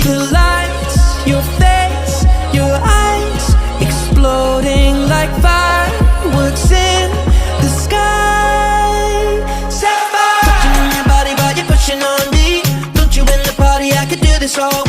the lights, your face, your eyes, exploding like fireworks in the sky. Set fire. Touching on your body while you're pushing on me. Don't you in the party, I could do this all